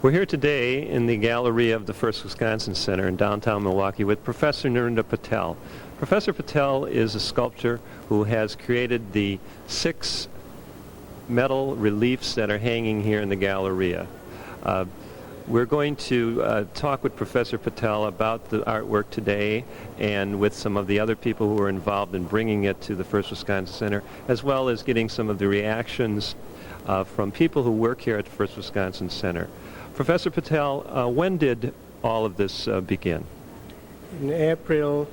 We're here today in the Galleria of the First Wisconsin Center in downtown Milwaukee with Professor Narendra Patel. Professor Patel is a sculptor who has created the 6 metal reliefs that are hanging here in the Galleria. We're going to talk with Professor Patel about the artwork today and with some of the other people who are involved in bringing it to the First Wisconsin Center, as well as getting some of the reactions from people who work here at the First Wisconsin Center. Professor Patel, when did all of this begin? In April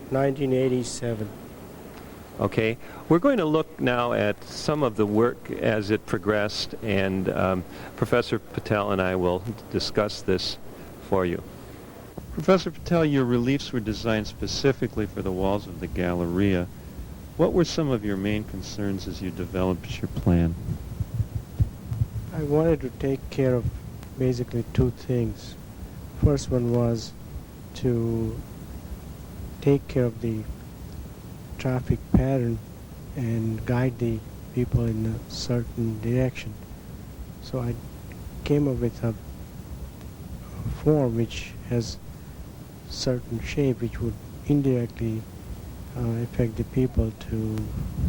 1987. Okay. We're going to look now at some of the work as it progressed, and Professor Patel and I will discuss this for you. Professor Patel, your reliefs were designed specifically for the walls of the Galleria. What were some of your main concerns as you developed your plan? I wanted to take care of basically 2 things. First one was to take care of the traffic pattern and guide the people in a certain direction. So I came up with a form which has certain shape which would indirectly affect the people to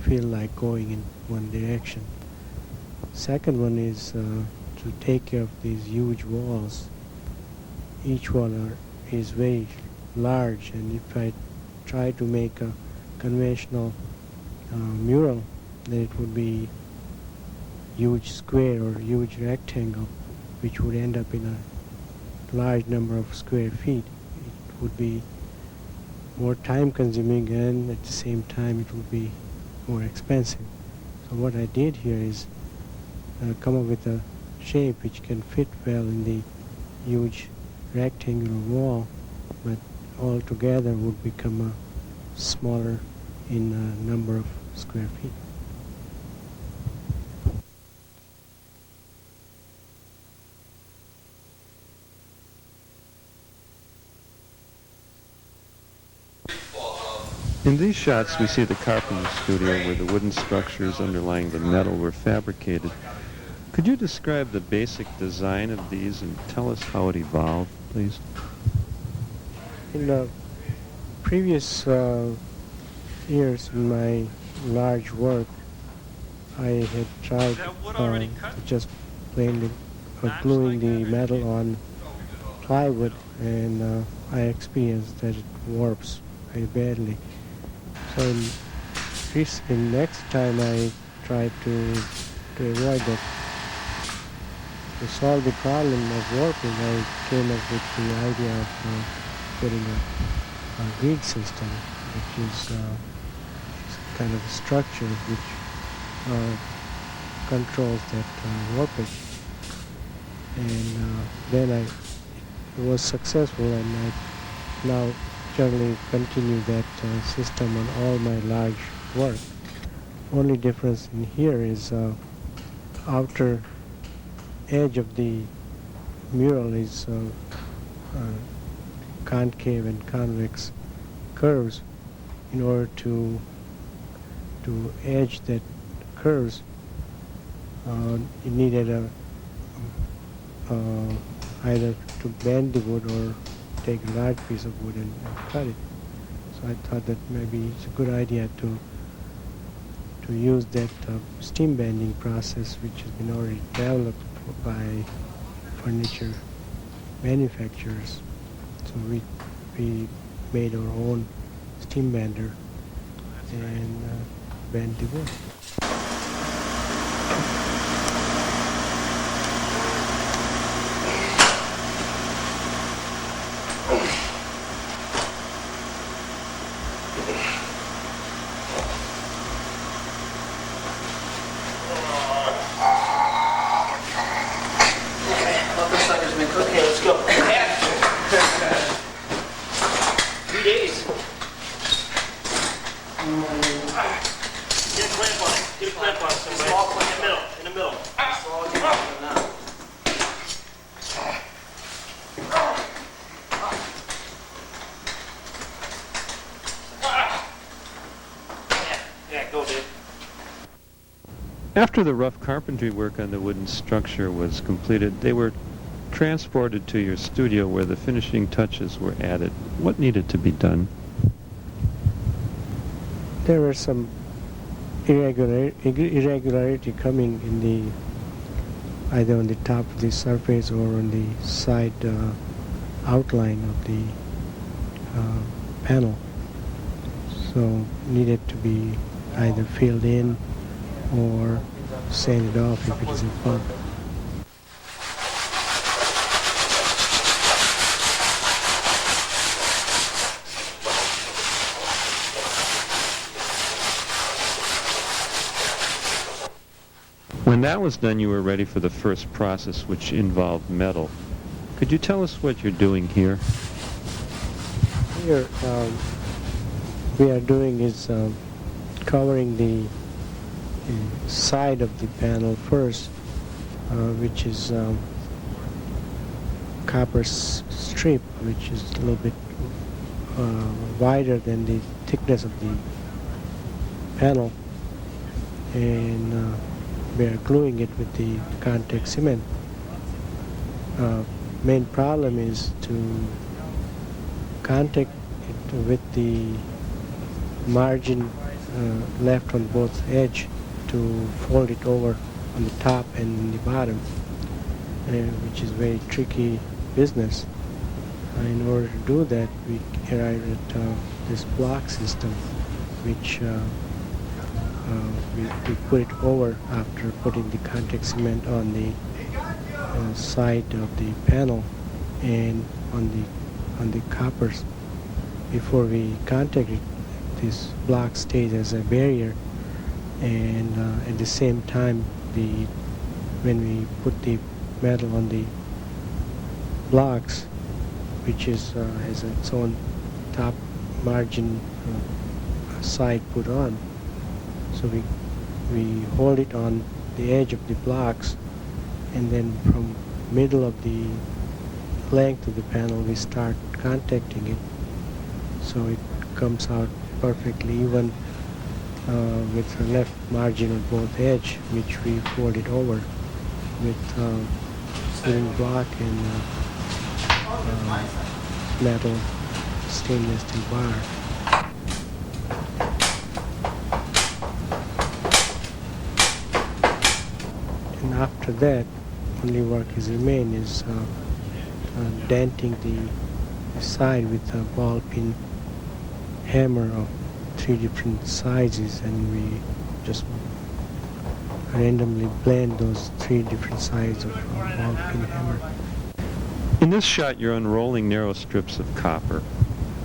feel like going in one direction. Second one is to take care of these huge walls. Each wall is very large, and if I try to make a conventional mural, then it would be huge square or huge rectangle, which would end up in a large number of square feet. It would be more time consuming, and at the same time it would be more expensive. So what I did here is come up with a shape which can fit well in the huge rectangular wall, but all together would become a smaller in number of square feet. In these shots, we see the carpenter studio where the wooden structures underlying the metal were fabricated. Could you describe the basic design of these and tell us how it evolved, please? In the previous years in my large work, I had tried just plainly gluing the metal on plywood, and I experienced that it warps very badly. So in next time I tried to avoid that. To solve the problem of warping, I came up with the idea of putting a grid system, which is kind of a structure which controls that warpage. And then it was successful, and I now generally continue that system on all my large work. Only difference in here is outer edge of the mural is concave and convex curves. In order to edge that curves, it needed either to bend the wood or take a large piece of wood and cut it. So I thought that maybe it's a good idea to use that steam bending process, which has been already developed by furniture manufacturers. So we made our own steam bender and bent the wood. After the rough carpentry work on the wooden structure was completed, they were transported to your studio where the finishing touches were added. What needed to be done? There were some irregularity coming in the either on the top of the surface or on the side outline of the panel. So needed to be either filled in or sanded off if it is a bump. When that was done, you were ready for the first process, which involved metal. Could you tell us what you're doing here? Here, we are doing is covering the side of the panel first, which is copper strip, which is a little bit wider than the thickness of the panel, and we are gluing it with the contact cement. Main problem is to contact it with the margin left on both edge to fold it over on the top and the bottom, which is very tricky business. In order to do that, we arrived at this block system, which we put it over after putting the contact cement on the side of the panel and on the coppers. Before we contact it, this block stays as a barrier, and at the same time, when we put the metal on the blocks, which has its own top margin side put on, so we hold it on the edge of the blocks, and then from middle of the length of the panel we start contacting it, so it comes out perfectly even with the left margin on both edge, which we fold it over with wooden block and metal stainless steel bar. And after that, only work is remain is denting the side with a ball peen hammer of 3 different sizes, and we just randomly blend those 3 different sizes of ball peen hammer. In this shot, you're unrolling narrow strips of copper.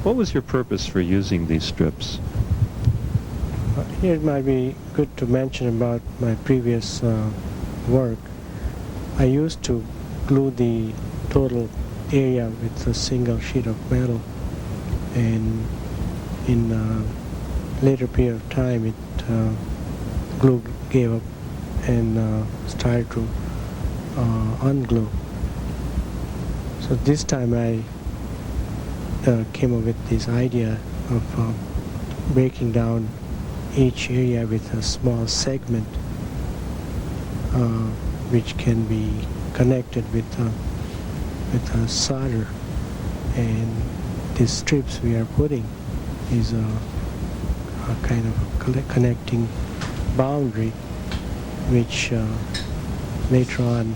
What was your purpose for using these strips? Here it might be good to mention about my previous work. I used to glue the total area with a single sheet of metal, and in a later period of time glue gave up and started to unglue. So this time I came up with this idea of breaking down each area with a small segment which can be connected with a solder, and these strips we are putting is a kind of connecting boundary, which later on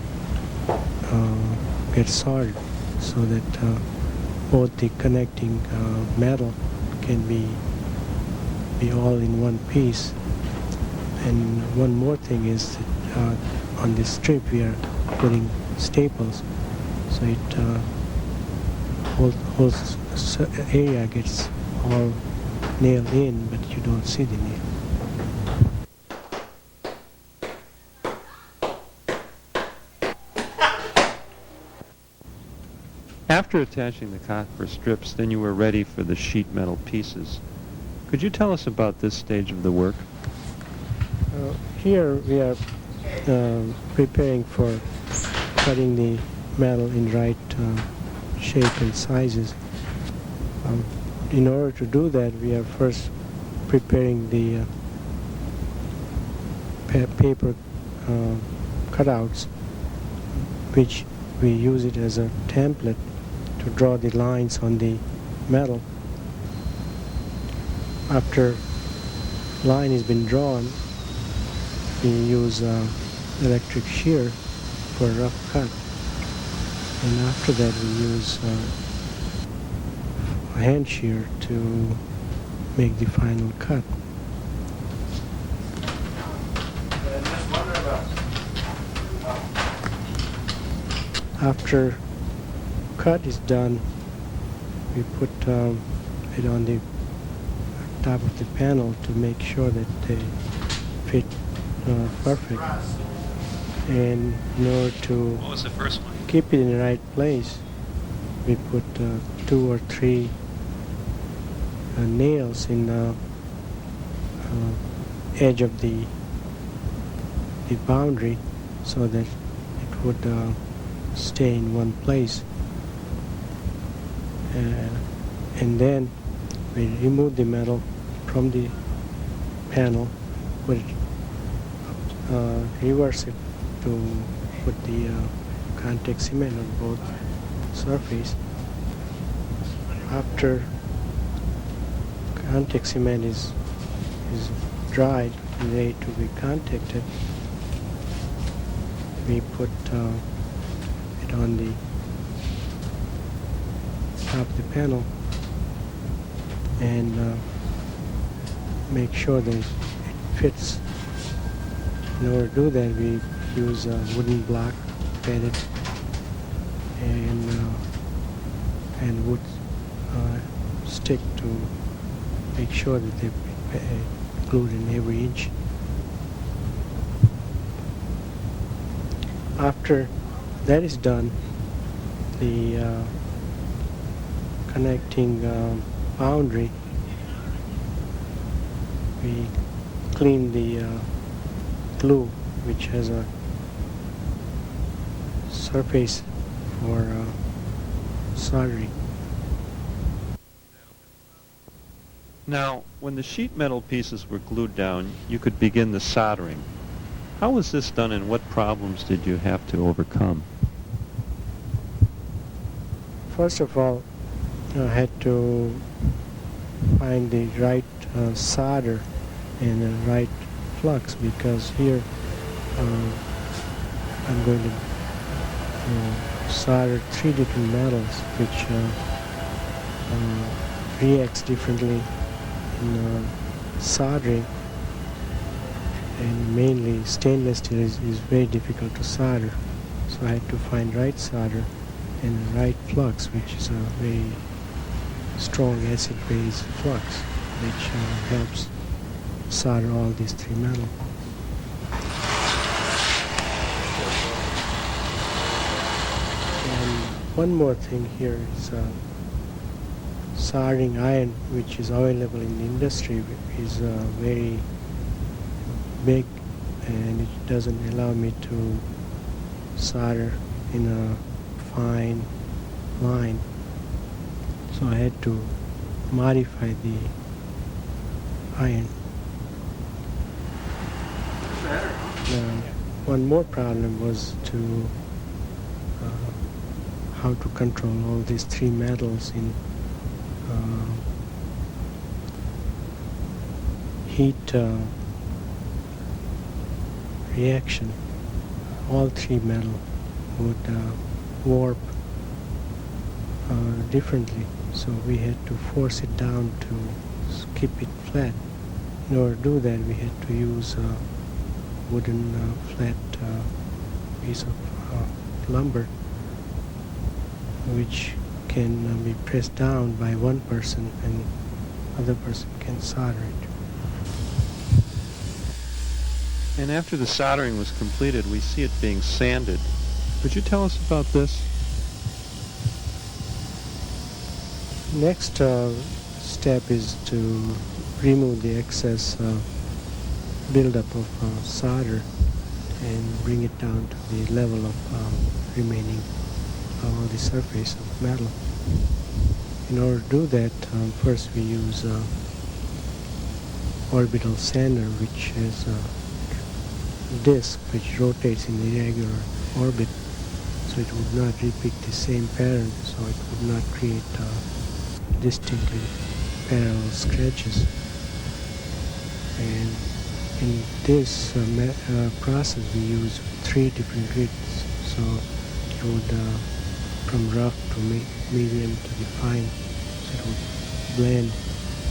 gets soldered so that both the connecting metal can be all in one piece. And one more thing is that on this strip we are putting staples, so it whole area gets all nailed in, but you don't see the nail. After attaching the copper strips, then you were ready for the sheet metal pieces. Could you tell us about this stage of the work? Here we are preparing for cutting the metal in right shape and sizes. In order to do that, we are first preparing the paper cutouts, which we use it as a template to draw the lines on the metal. After line has been drawn, we use electric shear for a rough cut, and after that we use a hand shear to make the final cut. After cut is done, we put it on the top of the panel to make sure that they fit perfect. And in order to What was the first one? keep it in the right place, we put 2 or 3 nails in the edge of the boundary so that it would stay in one place. And then we remove the metal from the panel, put it, reverse it to put the contact cement on both surface. After contact cement is dried and ready to be contacted, we put it on the top of the panel and make sure that it fits. In order to do that, we use a wooden block, bend it, and wood stick to make sure that they're glued in every inch. After that is done, the connecting boundary, we clean the glue, which has a surface for soldering. Now, when the sheet metal pieces were glued down, you could begin the soldering. How was this done, and what problems did you have to overcome? First of all, I had to find the right solder and the right flux, because here I'm going to solder 3 different metals which reacts differently in soldering, and mainly stainless steel is very difficult to solder, so I had to find right solder and the right flux, which is a very strong acid-base flux, which helps solder all these 3 metals. And one more thing here is soldering iron, which is available in the industry, is very big, and it doesn't allow me to solder in a fine line. So I had to modify the iron. One more problem was to how to control all these 3 metals in heat reaction. All 3 metal would warp differently, so we had to force it down to keep it flat. In order to do that, we had to use a wooden flat piece of lumber, which can be pressed down by one person and other person can solder it. And after the soldering was completed, we see it being sanded. Could you tell us about this? Next step is to remove the excess buildup of solder and bring it down to the level of remaining on the surface of metal. In order to do that, first we use orbital sander, which is a disc which rotates in the irregular orbit, so so it would not repeat the same pattern, so it would not create distinctly parallel scratches. And in this process we use 3 different grids, so it would from rough to medium to the fine, so it would blend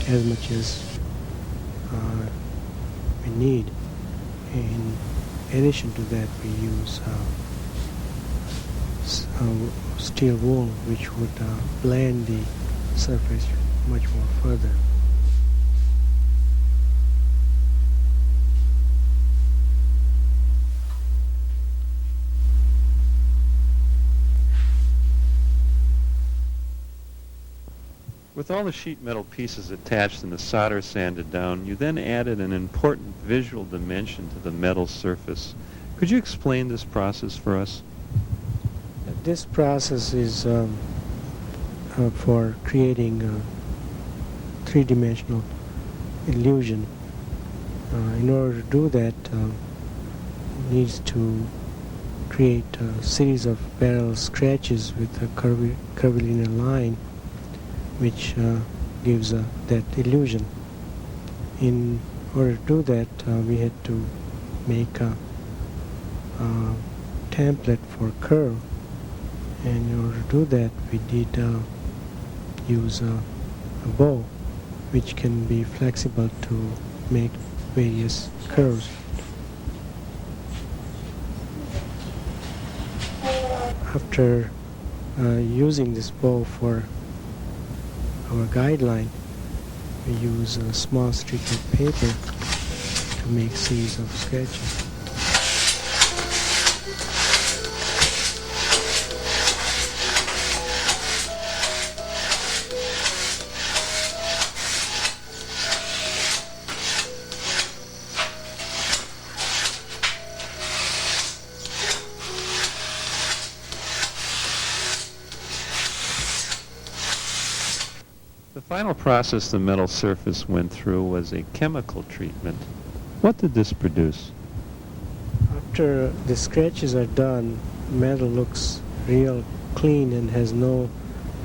as much as we need. In addition to that, we use steel wool, which would blend the surface much more further. With all the sheet metal pieces attached and the solder sanded down, you then added an important visual dimension to the metal surface. Could you explain this process for us? This process is for creating a 3-dimensional illusion. In order to do that, needs to create a series of parallel scratches with a curvilinear line, which gives that illusion. In order to do that, we had to make a template for curve, and in order to do that, we did use a bow, which can be flexible to make various curves. After using this bow for our guideline, we use a small strip of paper to make series of sketches. The final process the metal surface went through was a chemical treatment. What did this produce? After the scratches are done, metal looks real clean and has no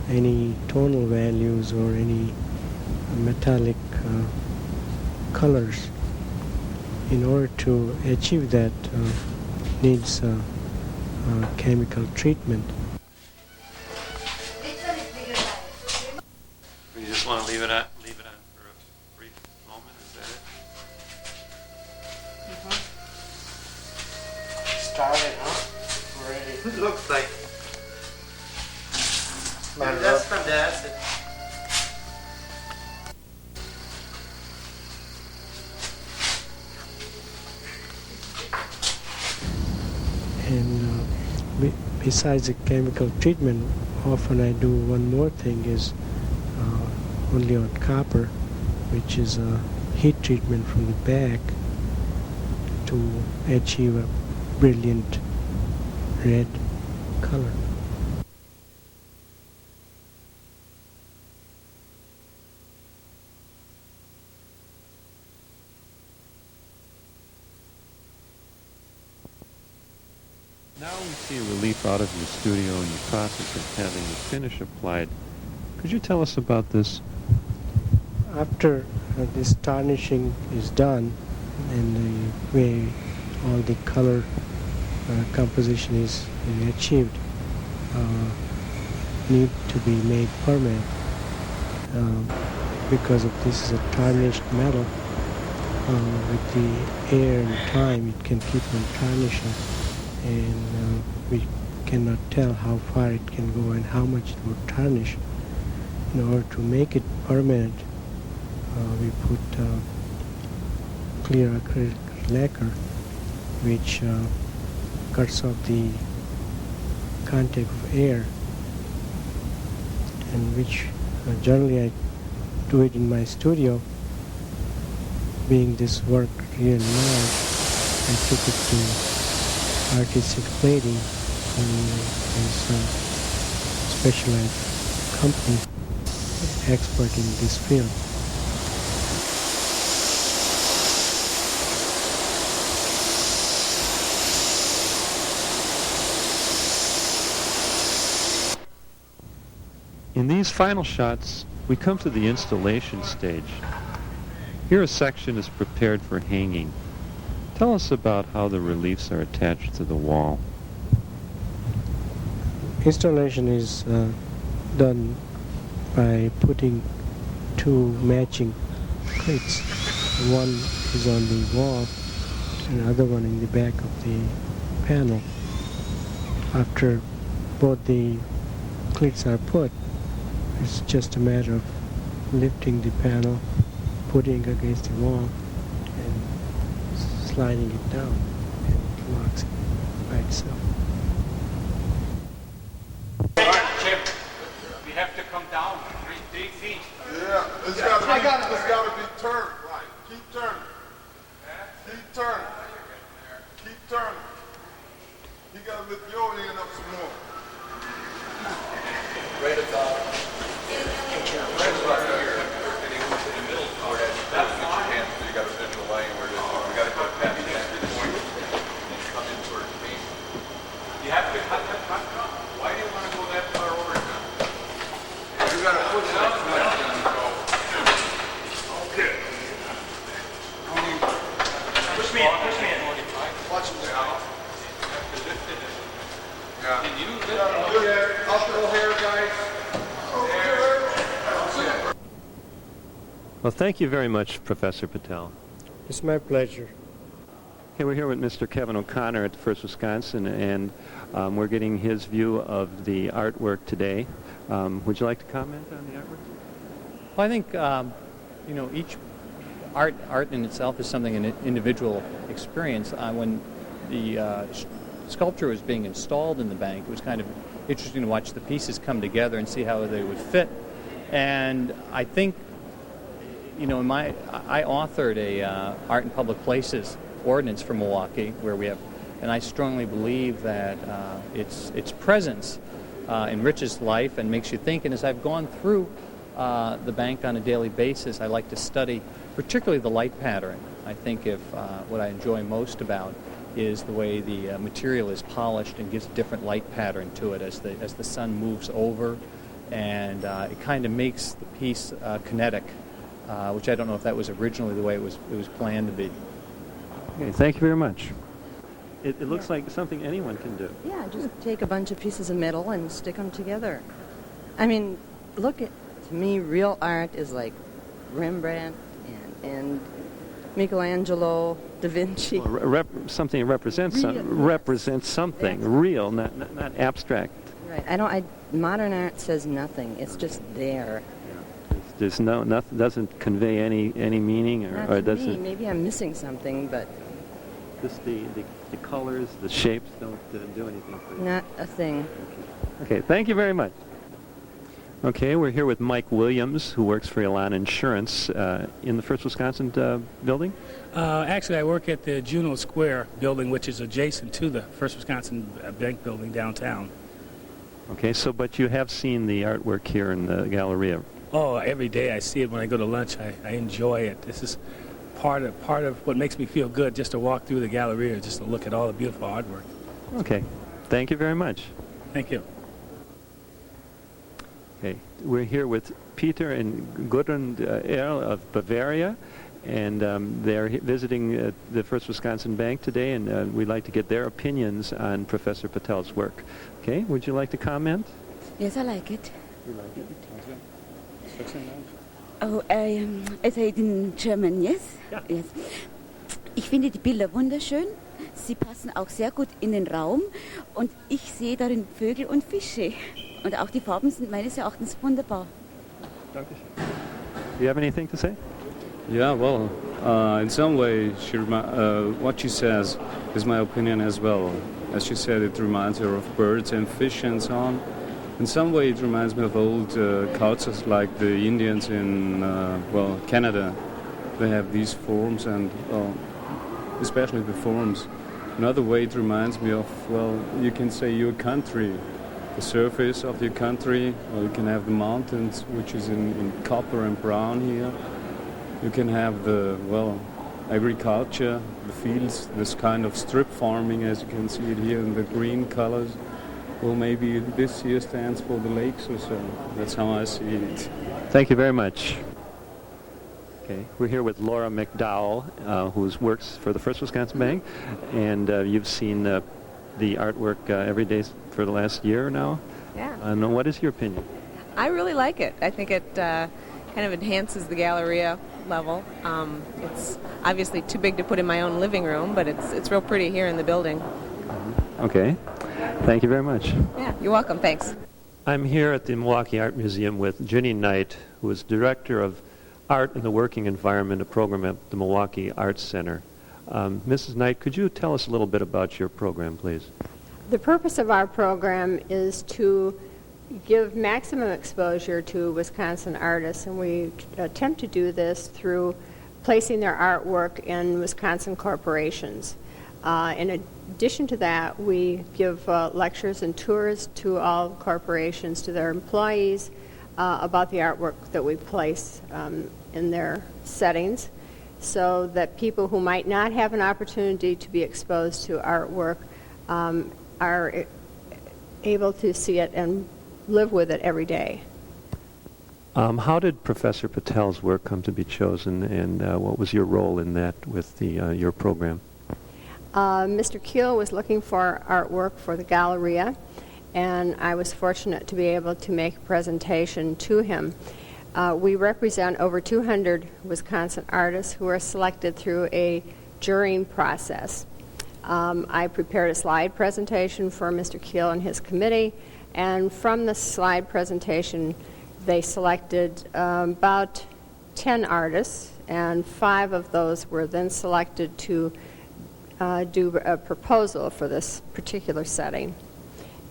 any tonal values or any metallic colors. In order to achieve that, needs chemical treatment. You just want to leave it on for a brief moment, is that it? Started, huh? Already. It looks like Matter that's of- from the acid. And besides the chemical treatment, often I do one more thing is only on copper, which is a heat treatment from the back to achieve a brilliant red color. Now we see a relief out of your studio in the process of having the finish applied. Could you tell us about this? After this tarnishing is done and the way all the color composition is achieved, need to be made permanent. Because of this is a tarnished metal, with the air and time it can keep on tarnishing, and we cannot tell how far it can go and how much it would tarnish. In order to make it permanent, we put clear acrylic lacquer, which cuts off the contact of air, and which generally I do it in my studio. Being this work really large, I took it to artistic plating, and is a specialized company expert in this field. In these final shots, we come to the installation stage. Here a section is prepared for hanging. Tell us about how the reliefs are attached to the wall. Installation is done by putting two matching cleats. One is on the wall and the other one in the back of the panel. After both the cleats are put, it's just a matter of lifting the panel, putting it against the wall, and sliding it down, and it locks by itself. Chip, we have to come down 3 feet. Yeah, it's gotta be turned right. Keep turning. Keep turning. Keep turning. You gotta lift your end up some more. Right above. That's right here. And he was in the middle part. That's not him. So you got a visual line where it is. We got to go past that point and come in towards me. You have to cut. Why do you want to go that far over now? You got to push that too much and go. Okay. Push me in. Watch him now. Yeah. Can you lift it? Uphill here, guys. Well, thank you very much, Professor Patel. It's my pleasure. Okay, we're here with Mr. Kevin O'Connor at the First Wisconsin, and we're getting his view of the artwork today. Would you like to comment on the artwork? Well, I think each art in itself is something an individual experience. When the sculpture was being installed in the bank, it was kind of interesting to watch the pieces come together and see how they would fit. And I think, I authored a art in public places ordinance for Milwaukee, where we have, and I strongly believe that its presence enriches life and makes you think. And as I've gone through the bank on a daily basis, I like to study particularly the light pattern. I think what I enjoy most about is the way the material is polished and gives a different light pattern to it as the sun moves over, and it kind of makes the piece kinetic, which I don't know if that was originally the way it was planned to be. Okay, thank you very much. It looks like something anyone can do. Yeah, just take a bunch of pieces of metal and stick them together. I mean, to me, real art is like Rembrandt and Michelangelo, Da Vinci. Well, something represents something real, not abstract. Right. Modern art says nothing. It's just there. There's nothing. Doesn't convey any meaning, or does it? Maybe I'm missing something, but just the colors, the shapes don't do anything for you. Not a thing. Okay. Thank you very much. Okay, we're here with Mike Williams, who works for Elan Insurance in the First Wisconsin building. Actually, I work at the Juno Square building, which is adjacent to the First Wisconsin Bank building downtown. Okay, but you have seen the artwork here in the Galleria. Oh, every day I see it when I go to lunch. I enjoy it. This is part of what makes me feel good, just to walk through the Galleria, just to look at all the beautiful artwork. Okay, thank you very much. Thank you. Okay, we're here with Peter and Gudrun Erl of Bavaria, and they're visiting the First Wisconsin Bank today, and we'd like to get their opinions on Professor Patel's work. Okay, would you like to comment? Yes, I like it. You like it? Oh, I say it in German, yes? Ja. Yes. Ich finde die Bilder wunderschön. Sie passen auch sehr gut in den Raum und ich sehe darin Vögel und Fische. Und auch die Farben sind meines Erachtens wunderbar. Dankeschön. Do you have anything to say? Yeah, well, in some way, what she says is my opinion as well. As she said, it reminds her of birds and fish and so on. In some way, it reminds me of old cultures like the Indians in, Canada. They have these forms, and, especially the forms. Another way, it reminds me of, you can say your country. The surface of your country, or you can have the mountains, which is in copper and brown here. You can have the, agriculture, the fields, this kind of strip farming, as you can see it here in the green colors. well, maybe this year stands for the lakes or so. That's how I see it. Thank you very much. Okay, we're here with Laura McDowell, who works for the First Wisconsin Bank, and you've seen the artwork every day for the last year now. Yeah. And what is your opinion? I really like it. I think it kind of enhances the Galleria level. It's obviously too big to put in my own living room, but it's real pretty here in the building. Okay. Thank you very much. Yeah, you're welcome. Thanks. I'm here at the Milwaukee Art Museum with Ginny Knight, who is Director of Art in the Working Environment, a program at the Milwaukee Arts Center. Mrs. Knight, could you tell us a little bit about your program, please? The purpose of our program is to give maximum exposure to Wisconsin artists, and we attempt to do this through placing their artwork in Wisconsin corporations. In addition to that, we give lectures and tours to all corporations, to their employees, about the artwork that we place in their settings, so that people who might not have an opportunity to be exposed to artwork are able to see it and live with it every day. How did Professor Patel's work come to be chosen, and what was your role in that with your program? Mr. Keel was looking for artwork for the Galleria, and I was fortunate to be able to make a presentation to him. We represent over 200 Wisconsin artists who are selected through a jurying process. I prepared a slide presentation for Mr. Keel and his committee, and from the slide presentation they selected about 10 artists, and 5 of those were then selected to do a proposal for this particular setting.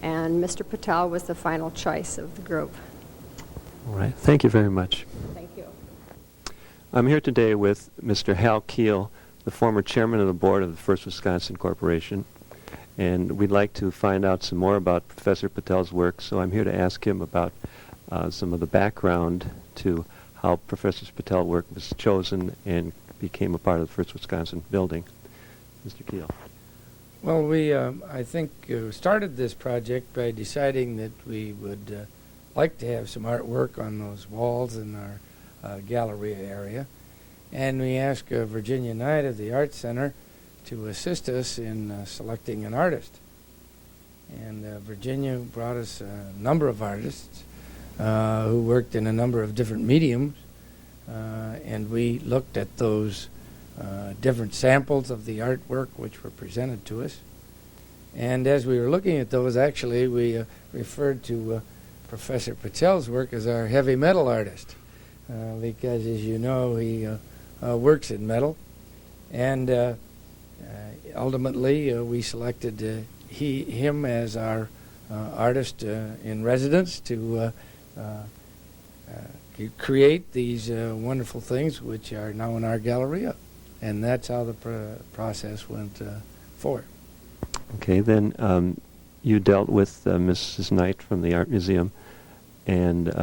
And Mr. Patel was the final choice of the group. All right. Thank you very much. Thank you. I'm here today with Mr. Hal Keel, the former chairman of the board of the First Wisconsin Corporation, and we'd like to find out some more about Professor Patel's work, so I'm here to ask him about some of the background to how Professor Patel's work was chosen and became a part of the First Wisconsin building. Mr. Keel. Well, we, I think, started this project by deciding that we would like to have some artwork on those walls in our Galleria area. And we asked Virginia Knight of the Arts Center to assist us in selecting an artist. And Virginia brought us a number of artists who worked in a number of different mediums. And we looked at those different samples of the artwork which were presented to us. And as we were looking at those, actually, we referred to Professor Patel's work as our heavy metal artist, because, as you know, he works in metal. And ultimately, we selected him as our artist in residence to create these wonderful things which are now in our Galleria. And that's how the process went forward. Okay, then you dealt with Mrs. Knight from the Art Museum, and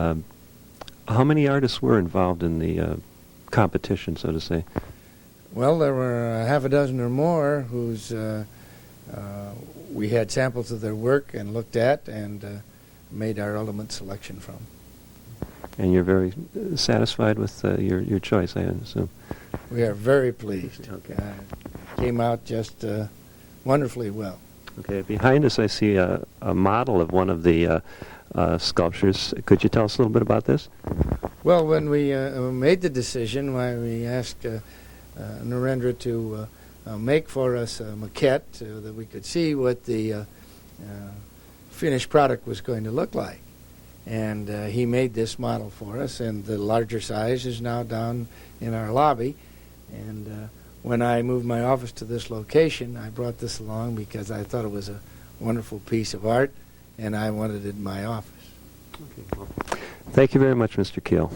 how many artists were involved in the competition, so to say? Well, there were half a dozen or more whose we had samples of their work and looked at and made our ultimate selection from. And you're very satisfied with your choice, I assume? We are very pleased. Okay. Came out just wonderfully well. Okay, behind us I see a model of one of the sculptures. Could you tell us a little bit about this? Well, when we made the decision, why we asked Narendra to make for us a maquette so that we could see what the finished product was going to look like. And he made this model for us, and the larger size is now down in our lobby. And when I moved my office to this location, I brought this along because I thought it was a wonderful piece of art, and I wanted it in my office. Okay, well, thank you very much, Mr. Keel.